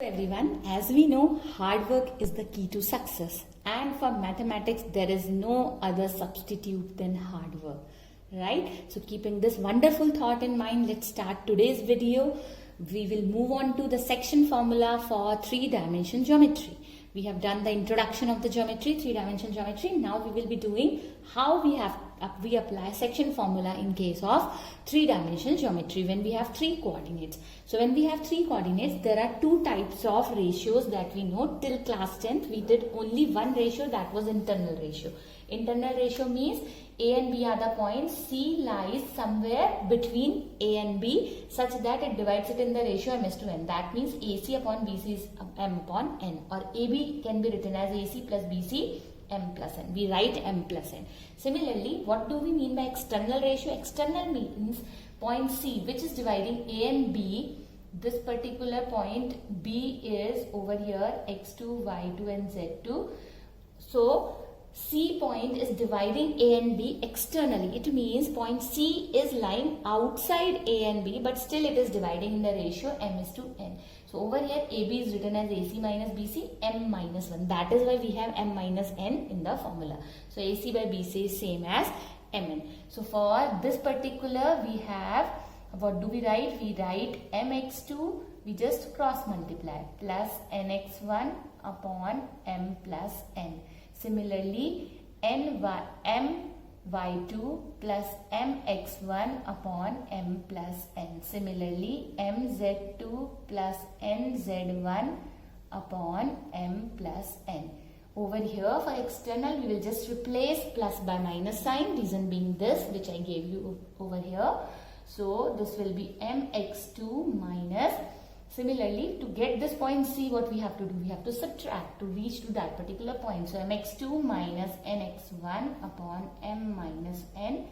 Everyone, as we know, hard work is the key to success, and for mathematics there is no other substitute than hard work, right? So keeping this wonderful thought in mind, let's start today's video. We will move on to the section formula for three-dimensional geometry. We have done the introduction of the geometry, three-dimensional geometry. Now we will be doing how we apply section formula in case of three-dimensional geometry when we have three coordinates. So when we have three coordinates, there are two types of ratios that we know. Till class 10th, we did only one ratio, that was internal ratio. Internal ratio means A and B are the points. C lies somewhere between A and B such that it divides it in the ratio m is to n. That means AC upon BC is m upon n, or AB can be written as AC plus BC m plus n. We write m plus n. Similarly, what do we mean by external ratio? External means point C, which is dividing A and B. This particular point B is over here x2, y2 and z2. So C point is dividing A and B externally. It means point C is lying outside A and B, but still it is dividing in the ratio m is to n. So over here AB is written as AC minus BC, m minus 1. That is why we have m minus n in the formula. So AC by BC is same as mn. So for this particular, we have, what do we write? We write mx2, we just cross multiply, plus nx1 upon m plus n. Similarly, my2 plus mx1 upon m plus n. Similarly, mz2 plus nz1 upon m plus n. Over here for external, we will just replace plus by minus sign, reason being this which I gave you over here. So this will be mx2 minus. Similarly, to get this point C, what we have to do? We have to subtract to reach to that particular point. So mx2 minus nx1 upon m minus n.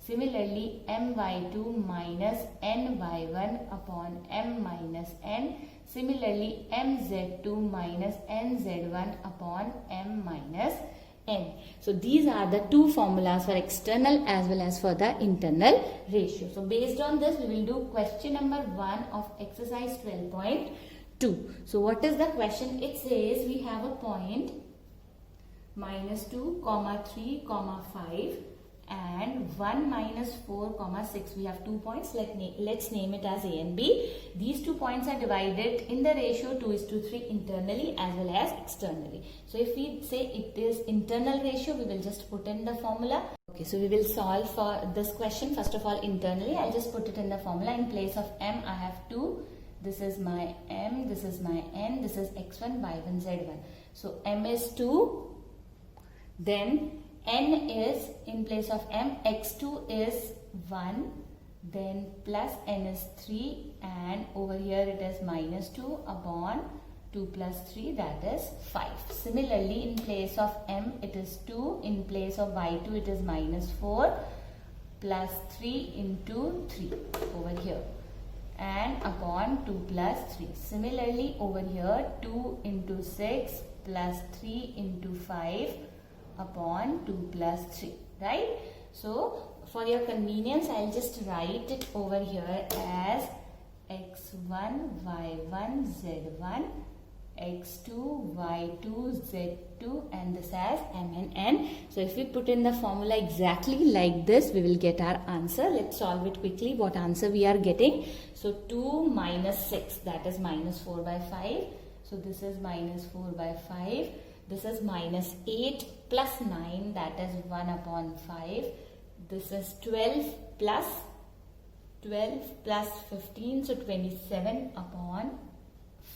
Similarly, my2 minus ny1 upon m minus n. Similarly, mz2 minus nz1 upon m minus n. So these are the two formulas for external as well as for the internal ratio. So based on this, we will do question number 1 of exercise 12.2. So what is the question? It says we have a point minus 2, 3, 5 and 1 minus 4, 6. We have 2 points. Let's name it as A and B. These 2 points are divided in the ratio 2 is to 3 internally as well as externally. So if we say it is internal ratio, we will just put in the formula. Okay, so we will solve for this question. First of all, internally, I'll just put it in the formula. In place of m, I have 2. This is my m, this is my n, this is x1, y1, z1. So m is 2. Then n is, in place of m, x2 is 1, then plus n is 3, and over here it is minus 2 upon 2 plus 3, that is 5. Similarly, in place of m it is 2, in place of y2 it is minus 4 plus 3 into 3 over here, and upon 2 plus 3. Similarly, over here 2 into 6 plus 3 into 5 upon 2 plus 3, right? So for your convenience, I'll just write it over here as x1, y1, z1, x2, y2, z2, and this as m and n. So if we put in the formula exactly like this, we will get our answer. Let's solve it quickly. What answer we are getting? So 2 minus 6, that is minus 4 by 5. So this is minus 4 by 5. This is minus 8 plus 9, that is 1 upon 5. This is 12 plus 15, so 27 upon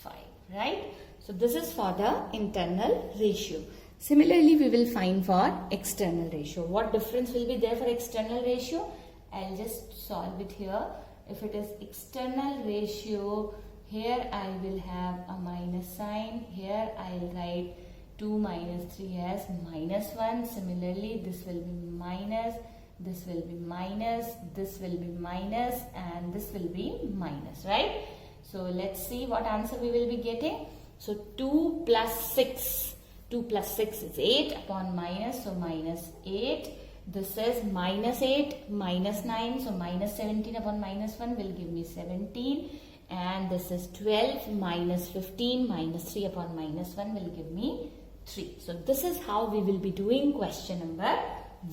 5, right? So this is for the internal ratio. Similarly, we will find for external ratio. What difference will be there for external ratio? I'll just solve it here. If it is external ratio, here I will have a minus sign. Here I'll write 2 minus 3 as minus 1. Similarly, this will be minus, this will be minus, this will be minus, and this will be minus, right? So let's see what answer we will be getting. So 2 plus 6. 2 plus 6 is 8 upon minus, so minus 8. This is minus 8, minus 9, so minus 17 upon minus 1 will give me 17. and this is 12 minus 15 minus 3 upon minus 1 will give me 3. So this is how we will be doing question number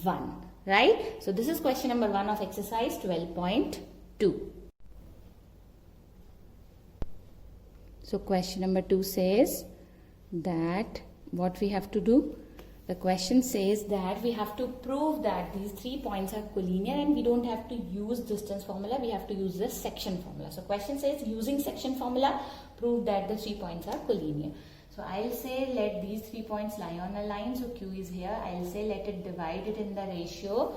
1, right? So this is question number 1 of exercise 12.2. So question number 2 says that what we have to do? The question says that we have to prove that these 3 points are collinear, and we don't have to use distance formula, we have to use the section formula. So question says using section formula, prove that the 3 points are collinear. So I'll say let these 3 points lie on a line. So Q is here. I'll say let it divide it in the ratio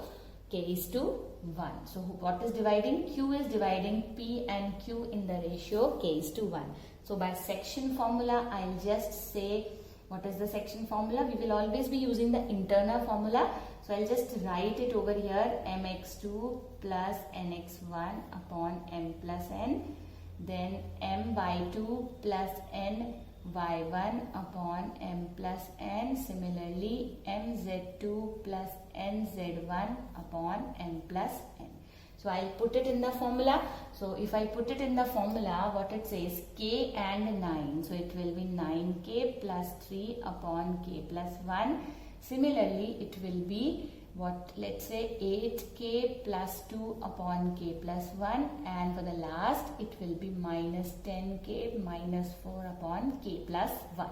K is to 1. So what is dividing? Q is dividing P and Q in the ratio K is to 1. So by section formula, I'll just say, what is the section formula? We will always be using the internal formula. So I'll just write it over here, mx2 plus nx1 upon m plus n. Then m by 2 plus n y1 upon m plus n. Similarly, mz2 plus nz1 upon m plus n. So I'll put it in the formula. So if I put it in the formula, what it says, k and 9. So it will be 9k plus 3 upon k plus 1. Similarly, it will be what, let's say 8k plus 2 upon k plus 1, and for the last it will be minus 10k minus 4 upon k plus 1.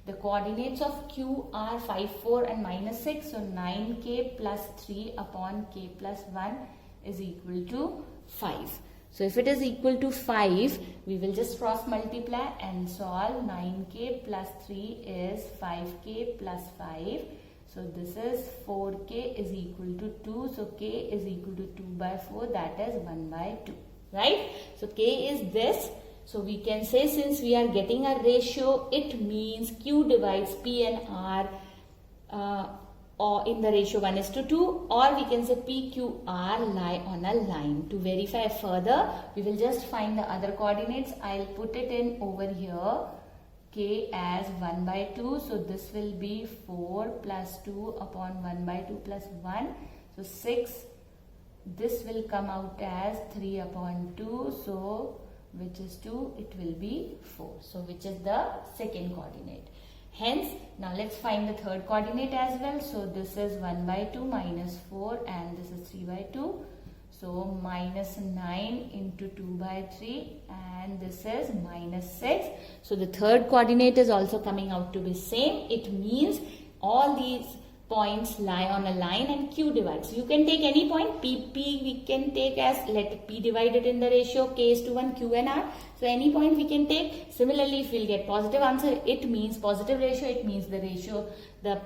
The coordinates of Q are 5, 4 and minus 6. So 9k plus 3 upon k plus 1 is equal to 5. So if it is equal to 5, we will just cross multiply and solve. 9k plus 3 is 5k plus 5. So this is 4k is equal to 2. So k is equal to 2 by 4, that is 1 by 2. Right? So k is this. So we can say, since we are getting a ratio, it means Q divides P and R or in the ratio 1 is to 2, or we can say P, Q, R lie on a line. To verify further, we will just find the other coordinates. I'll put it in over here. K as 1 by 2. So this will be 4 plus 2 upon 1 by 2 plus 1. So 6. This will come out as 3 upon 2. So which is 2, it will be 4. So which is the second coordinate. Hence, now let's find the third coordinate as well. So this is 1 by 2 minus 4 and this is 3 by 2. So minus 9 into 2 by 3 and this is minus 6. So the third coordinate is also coming out to be same. It means all these points lie on a line and Q divides. You can take any point. P we can take as, let P divided in the ratio K is to 1, Q and R. So any point we can take. Similarly, if we'll get positive answer, it means positive ratio. It means the ratio, the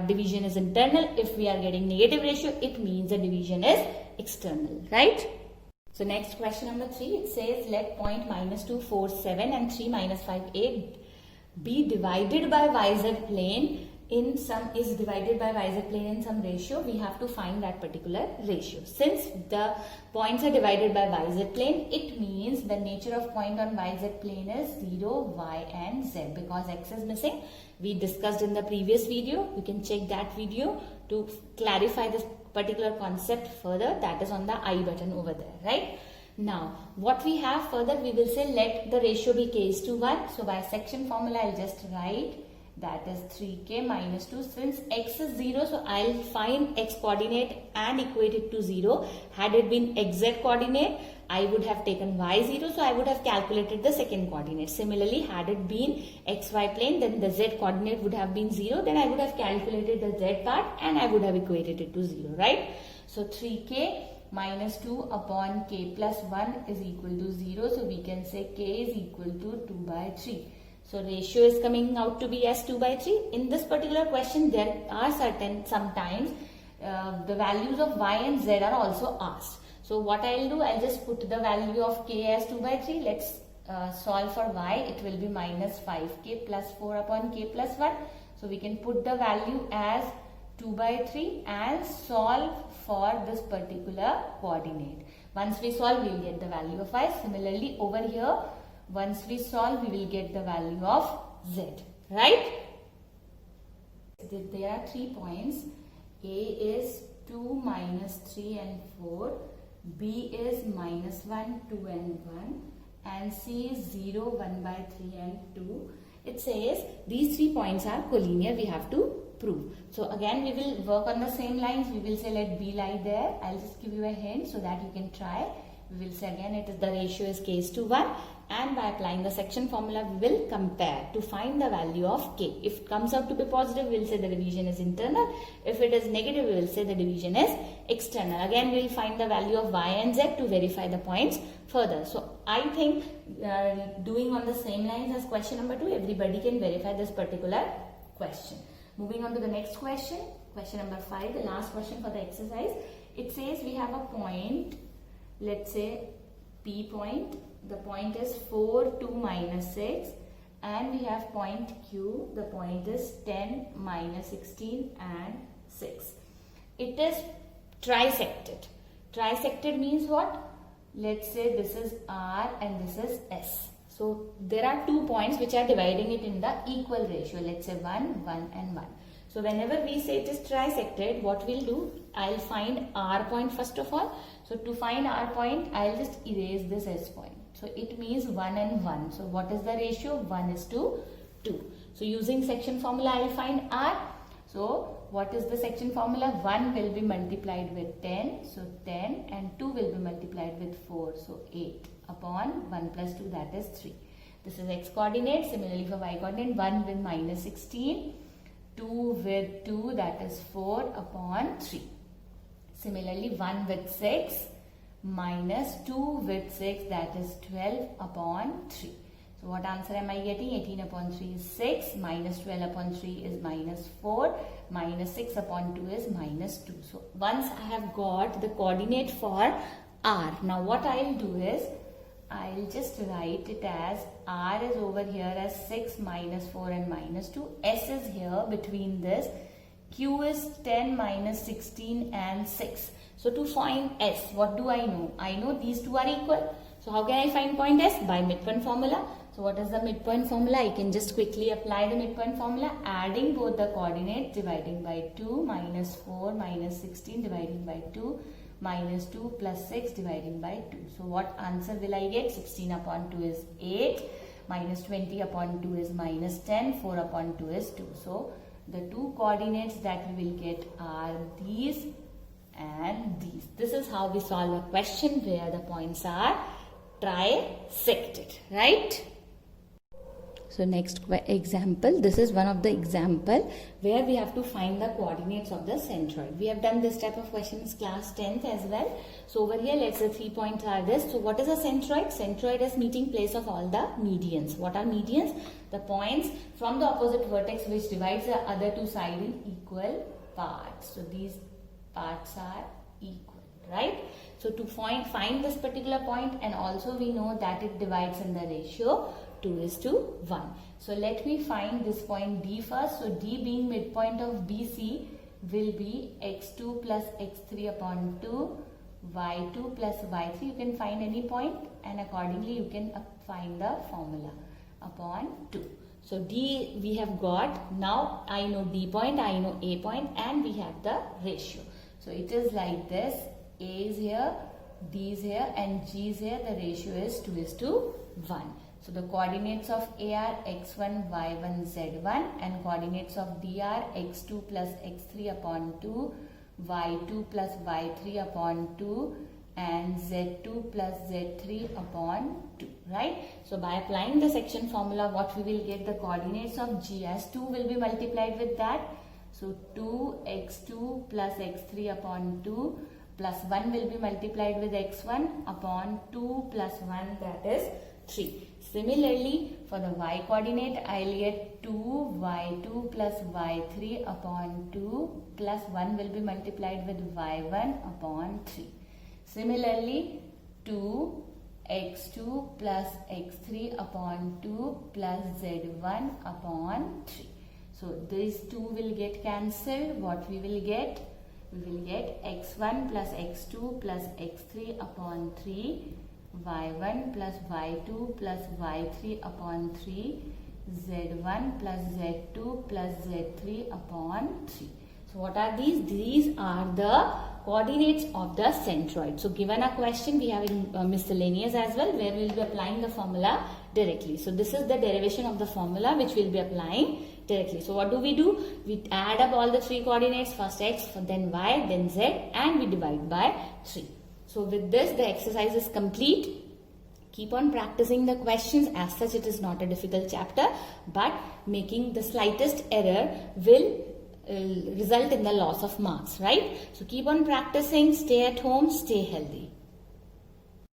division is internal. If we are getting negative ratio, it means the division is external. Right? So next question number 3. It says let point minus 2, 4, 7 and 3 minus 5, 8 be divided by YZ plane in some ratio. We have to find that particular ratio. Since the points are divided by YZ plane, it means the nature of point on YZ plane is 0, Y and Z, because X is missing. We discussed in the previous video. You can check that video to clarify this particular concept further. That is on the I button over there, right? Now, what we have further, we will say let the ratio be K is to 1. So by section formula, I'll just write that is 3k minus 2. Since x is 0, so I'll find x coordinate and equate it to 0. Had it been xz coordinate, I would have taken y0, so I would have calculated the second coordinate. Similarly, had it been xy plane, then the z coordinate would have been 0. Then I would have calculated the z part and I would have equated it to 0, right? So 3k minus 2 upon k plus 1 is equal to 0. So we can say k is equal to 2 by 3. So ratio is coming out to be as 2 by 3. In this particular question, there are sometimes the values of y and z are also asked. So what I'll do, I'll just put the value of k as 2 by 3. Let's solve for y. It will be minus 5k plus 4 upon k plus 1. So we can put the value as 2 by 3 and solve for this particular coordinate. Once we solve, we will get the value of y. Similarly, over here, once we solve, we will get the value of z, right? There are 3 points. A is 2, minus 3 and 4. B is minus 1, 2 and 1. and C is 0, 1 by 3 and 2. It says these 3 points are collinear. We have to prove. So again we will work on the same lines. We will say let B lie there. I'll just give you a hint so that you can try. We will say again it is the ratio is k is to 1, and by applying the section formula we will compare to find the value of k. If it comes out to be positive, we will say the division is internal. If it is negative, we will say the division is external. Again we will find the value of y and z to verify the points further. So I think doing on the same lines as question number 2, everybody can verify this particular question. Moving on to the next question, question number 5, the last question for the exercise. It says we have a point, let's say P point. The point is 4, 2, minus 6, and we have point Q. The point is 10, minus 16 and 6. It is trisected. Trisected means what? Let's say this is R and this is S. So there are 2 points which are dividing it in the equal ratio. Let's say 1, 1 and 1. So whenever we say it is trisected, what we'll do? I'll find R point first of all. So to find R point, I'll just erase this S point. So it means 1 and 1. So what is the ratio? 1 is to 2. So using section formula, I'll find R. So what is the section formula? 1 will be multiplied with 10. So 10 and 2 will be multiplied with 4. So 8 upon 1 plus 2, that is 3. This is x coordinate. Similarly for y coordinate, 1 with minus 16. 2 with 2, that is 4 upon 3. Similarly 1 with 6 minus 2 with 6, that is 12 upon 3. So what answer am I getting? 18 upon 3 is 6, minus 12 upon 3 is minus 4, minus 6 upon 2 is minus 2. So once I have got the coordinate for R, now what I'll do is, I'll just write it as R is over here as 6, minus 4 and minus 2. S is here between this. Q is 10, minus 16 and 6. So to find S, what do I know? I know these two are equal. So how can I find point S? By midpoint formula. So what is the midpoint formula? I can just quickly apply the midpoint formula, adding both the coordinates, dividing by 2, minus 4, minus 16, dividing by 2, minus 2 plus 6, dividing by 2. So what answer will I get? 16 upon 2 is 8, minus 20 upon 2 is minus 10, 4 upon 2 is 2. So the two coordinates that we will get are these and these. This is how we solve a question where the points are trisected, right? So next example, this is one of the example where we have to find the coordinates of the centroid. We have done this type of questions class 10th as well. So over here, let's say 3 points are this. So what is a centroid? Centroid is meeting place of all the medians. What are medians? The points from the opposite vertex which divides the other two sides in equal parts. So these parts are equal, right? So to find this particular point, and also we know that it divides in the ratio 2 is to 1. So let me find this point D first. So D being midpoint of BC will be x2 plus x3 upon 2, y2 plus y3. You can find any point and accordingly you can find the formula upon 2. So D we have got. Now I know D point, I know A point, and we have the ratio. So it is like this. A is here, D is here and G is here. The ratio is 2 is to 1. So the coordinates of A are x1, y1, z1, and coordinates of D are x2 plus x3 upon 2, y2 plus y3 upon 2, and z2 plus z3 upon 2, right? So by applying the section formula, what we will get? The coordinates of G as 2 will be multiplied with that. So 2x2 plus x3 upon 2 plus 1 will be multiplied with x1 upon 2 plus 1, that is 3. Similarly, for the y coordinate, I will get 2y2 plus y3 upon 2 plus 1 will be multiplied with y1 upon 3. Similarly, 2x2 plus x3 upon 2 plus z1 upon 3. So these two will get cancelled. What we will get? We will get x1 plus x2 plus x3 upon 3, y1 plus y2 plus y3 upon 3, z1 plus z2 plus z3 upon 3. So what are these? These are the coordinates of the centroid. So given a question, we have in miscellaneous as well, where we will be applying the formula directly. So this is the derivation of the formula which we will be applying directly. So what do? We add up all the three coordinates, first x, then y, then z, and we divide by 3. So with this, the exercise is complete. Keep on practicing the questions. As such, it is not a difficult chapter, but making the slightest error will result in the loss of marks, right? So keep on practicing. Stay at home. Stay healthy.